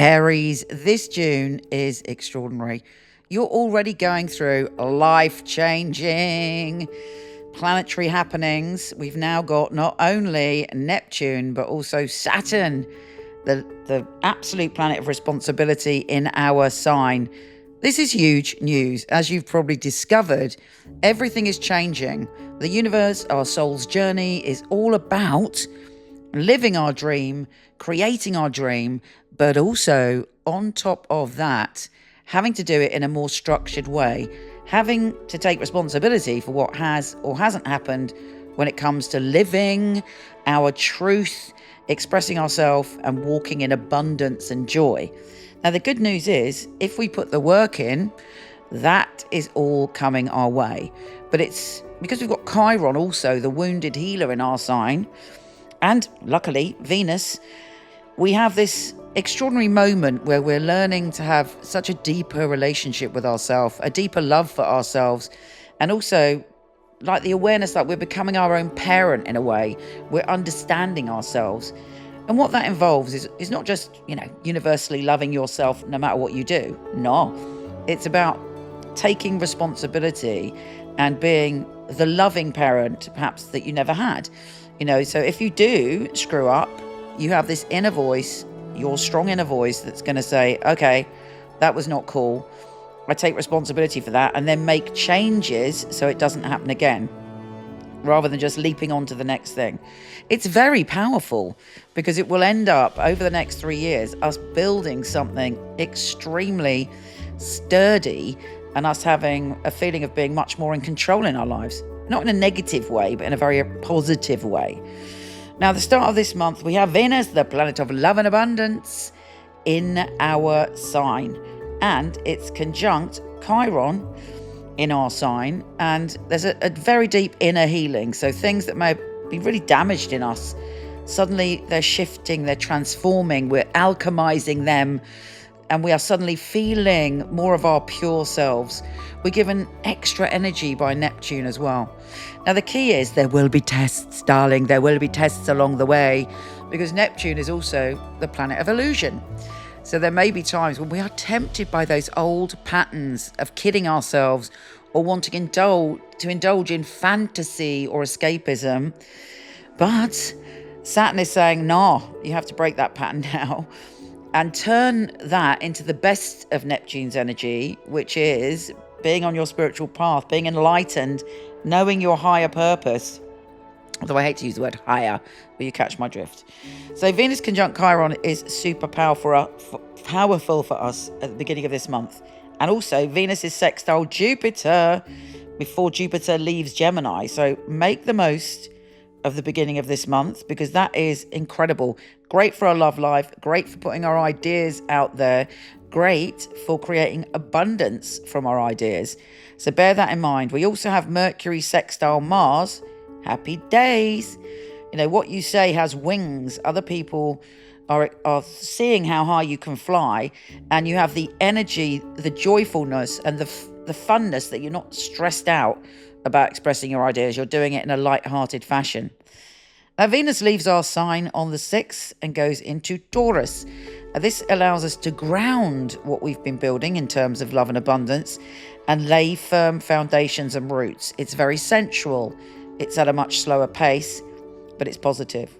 Aries, this June is extraordinary. You're already going through life-changing planetary happenings. We've now got not only Neptune, but also Saturn, the absolute planet of responsibility in our sign. This is huge news. As you've probably discovered, everything is changing. The universe, our soul's journey, is all about living our dream, creating our dream, but also on top of that, having to do it in a more structured way, having to take responsibility for what has or hasn't happened when it comes to living our truth, expressing ourselves and walking in abundance and joy. Now, the good news is if we put the work in, that is all coming our way. But it's because we've got Chiron also, the wounded healer in our sign, and luckily Venus, we have this extraordinary moment where we're learning to have such a deeper relationship with ourselves, a deeper love for ourselves, and also like the awareness that we're becoming our own parent in a way. We're understanding ourselves. And what that involves is not just, universally loving yourself no matter what you do. No, it's about taking responsibility and being the loving parent perhaps that you never had. So if you do screw up, you have this inner voice, your strong inner voice that's going to say, okay, that was not cool. I take responsibility for that, and then make changes so it doesn't happen again, rather than just leaping on to the next thing. It's very powerful because it will end up over the next 3 years, us building something extremely sturdy and us having a feeling of being much more in control in our lives. Not in a negative way, but in a very positive way. Now, the start of this month, we have Venus, the planet of love and abundance, in our sign. And it's conjunct Chiron in our sign. And there's a very deep inner healing. So things that may be really damaged in us, suddenly they're shifting, they're transforming, we're alchemizing them. And we are suddenly feeling more of our pure selves. We're given extra energy by Neptune as well. Now, the key is there will be tests, darling. There will be tests along the way because Neptune is also the planet of illusion. So there may be times when we are tempted by those old patterns of kidding ourselves or wanting to indulge in fantasy or escapism. But Saturn is saying, no, you have to break that pattern now. And turn that into the best of Neptune's energy, which is being on your spiritual path, being enlightened, knowing your higher purpose. Although I hate to use the word higher, but you catch my drift. So Venus conjunct Chiron is super powerful for us at the beginning of this month. And also Venus is sextile Jupiter before Jupiter leaves Gemini. So make the most of the beginning of this month because that is incredible. Great for our love life, great for putting our ideas out there, great for creating abundance from our ideas. So bear that in mind. We also have Mercury sextile Mars. Happy days. What you say has wings. Other people are seeing how high you can fly, and you have the energy, the joyfulness, and the funness that you're not stressed out about expressing your ideas. You're doing it in a light-hearted fashion. Now, Venus leaves our sign on the 6th and goes into Taurus. Now, this allows us to ground what we've been building in terms of love and abundance and lay firm foundations and roots. It's very sensual. It's at a much slower pace, but it's positive.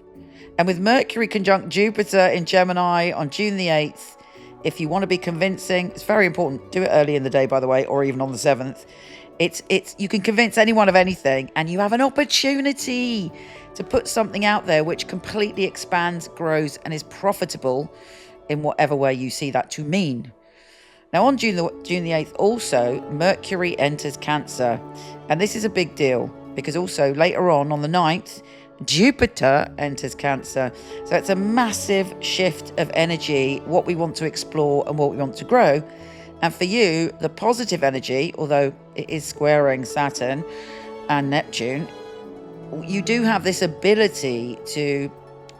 And with Mercury conjunct Jupiter in Gemini on June the 8th, if you want to be convincing, it's very important. Do it early in the day, by the way, or even on the 7th. You can convince anyone of anything, and you have an opportunity to put something out there which completely expands, grows, and is profitable in whatever way you see that to mean. Now, on June the 8th, also, Mercury enters Cancer. And this is a big deal because also later on the 9th, Jupiter enters Cancer. So it's a massive shift of energy, what we want to explore and what we want to grow. And for you, the positive energy, although it is squaring Saturn and Neptune, you do have this ability to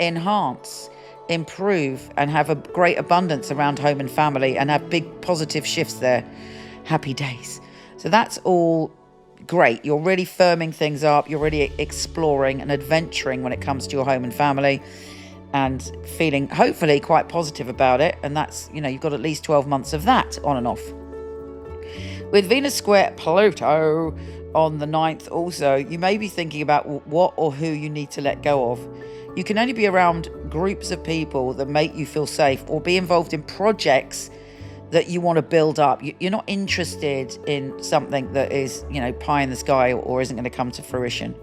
enhance, improve, and have a great abundance around home and family and have big positive shifts there. Happy days. So that's all great. You're really firming things up. You're really exploring and adventuring when it comes to your home and family. and feeling hopefully quite positive about it. And that's, you've got at least 12 months of that on and off. With Venus square Pluto on the 9th also, you may be thinking about what or who you need to let go of. You can only be around groups of people that make you feel safe, or be involved in projects that you want to build up. You're not interested in something that is, pie in the sky or isn't going to come to fruition.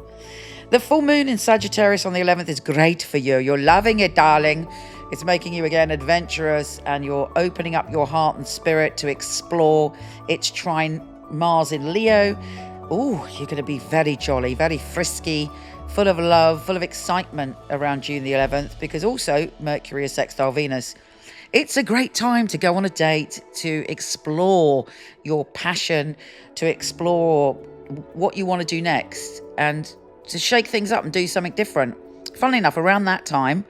The full moon in Sagittarius on the 11th is great for you. You're loving it, darling. It's making you again adventurous, and you're opening up your heart and spirit to explore. It's trine Mars in Leo. Oh, you're going to be very jolly, very frisky, full of love, full of excitement around June the 11th, because also Mercury is sextile Venus. It's a great time to go on a date, to explore your passion, to explore what you want to do next, and to shake things up and do something different. Funnily enough, around that time,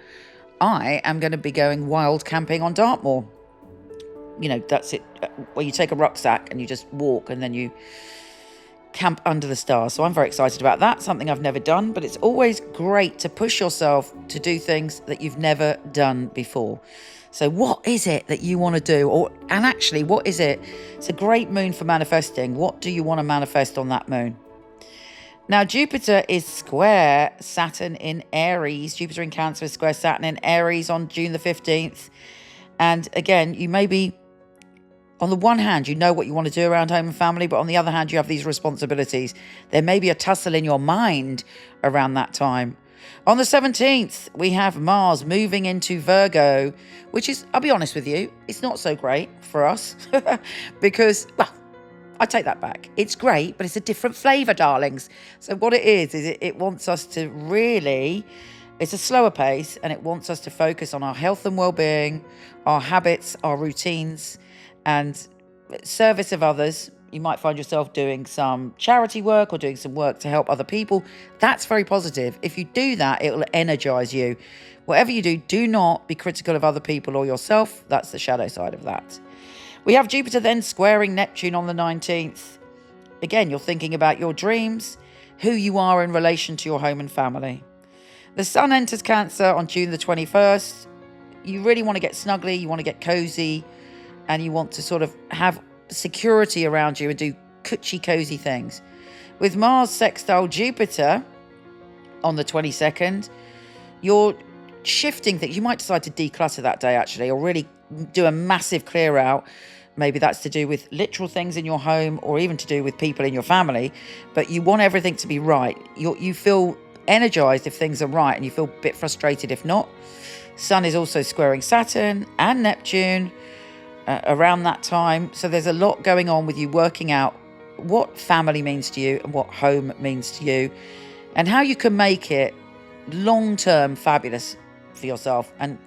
I am going to be going wild camping on Dartmoor. That's it, where you take a rucksack and you just walk and then you camp under the stars. So I'm very excited about that, something I've never done, but it's always great to push yourself to do things that you've never done before. So what is it that you want to do? And actually, what is it? It's a great moon for manifesting. What do you want to manifest on that moon? Now, Jupiter is square Saturn in Aries. Jupiter in Cancer is square Saturn in Aries on June the 15th. And again, you may be, on the one hand, you know what you want to do around home and family, but on the other hand, you have these responsibilities. There may be a tussle in your mind around that time. On the 17th, we have Mars moving into Virgo, which is, I'll be honest with you, it's not so great for us because, well, I take that back. It's great, but it's a different flavour, darlings. So what it is it wants us to really, it's a slower pace, and it wants us to focus on our health and well-being, our habits, our routines, and service of others. You might find yourself doing some charity work or doing some work to help other people. That's very positive. If you do that, it will energise you. Whatever you do, do not be critical of other people or yourself. That's the shadow side of that. We have Jupiter then squaring Neptune on the 19th. Again, you're thinking about your dreams, who you are in relation to your home and family. The Sun enters Cancer on June the 21st. You really want to get snuggly, you want to get cozy, and you want to sort of have security around you and do coochie cozy things. With Mars sextile Jupiter on the 22nd, you're shifting things. You might decide to declutter that day, actually, or really do a massive clear out. Maybe that's to do with literal things in your home, or even to do with people in your family, but you want everything to be right. You feel energized if things are right, and you feel a bit frustrated if not. Sun is also squaring Saturn and Neptune around that time. So there's a lot going on with you working out what family means to you and what home means to you, and how you can make it long-term fabulous for yourself. And,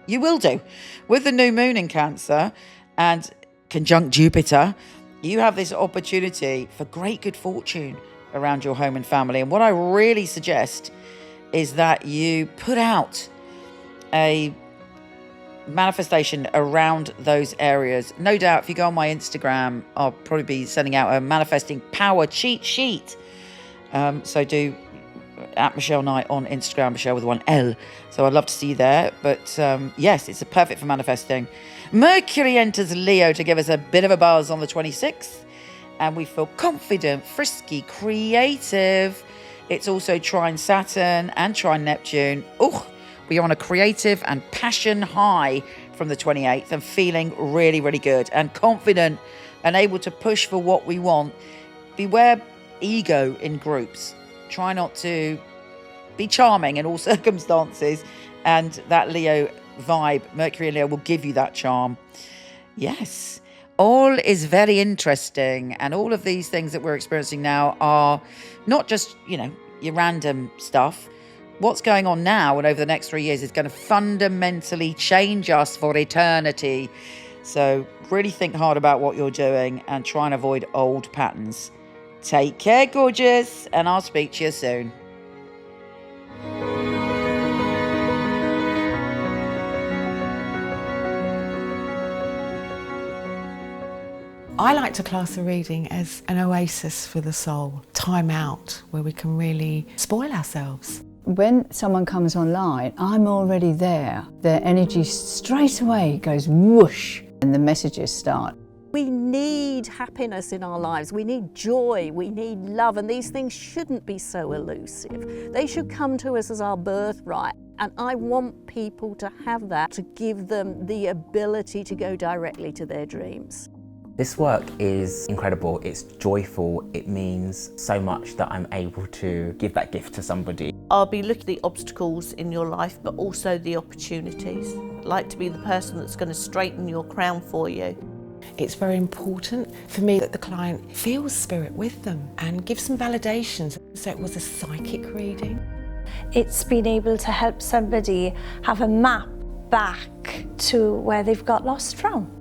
you will do. With the new moon in Cancer and conjunct Jupiter, you have this opportunity for great good fortune around your home and family. And what I really suggest is that you put out a manifestation around those areas. No doubt, if you go on my Instagram, I'll probably be sending out a manifesting power cheat sheet. So do at Michele Knight on Instagram, Michele with one L. So I'd love to see you there. But yes, it's perfect for manifesting. Mercury enters Leo to give us a bit of a buzz on the 26th. And we feel confident, frisky, creative. It's also trine Saturn and trine Neptune. We are on a creative and passion high from the 28th, and feeling really, really good and confident and able to push for what we want. Beware ego in groups. Try not to be charming in all circumstances, and that Leo vibe, Mercury and Leo, will give you that charm. Yes, all is very interesting, and all of these things that we're experiencing now are not just, your random stuff. What's going on now and over the next 3 years is going to fundamentally change us for eternity. So really think hard about what you're doing and try and avoid old patterns. Take care, gorgeous, and I'll speak to you soon. I like to class a reading as an oasis for the soul, time out where we can really spoil ourselves. When someone comes online, I'm already there. Their energy straight away goes whoosh and the messages start. We need happiness in our lives, we need joy, we need love, and these things shouldn't be so elusive. They should come to us as our birthright, and I want people to have that, to give them the ability to go directly to their dreams. This work is incredible, it's joyful, it means so much that I'm able to give that gift to somebody. I'll be looking at the obstacles in your life, but also the opportunities. I'd like to be the person that's going to straighten your crown for you. It's very important for me that the client feels spirit with them and gives some validations. So it was a psychic reading. It's been able to help somebody have a map back to where they've got lost from.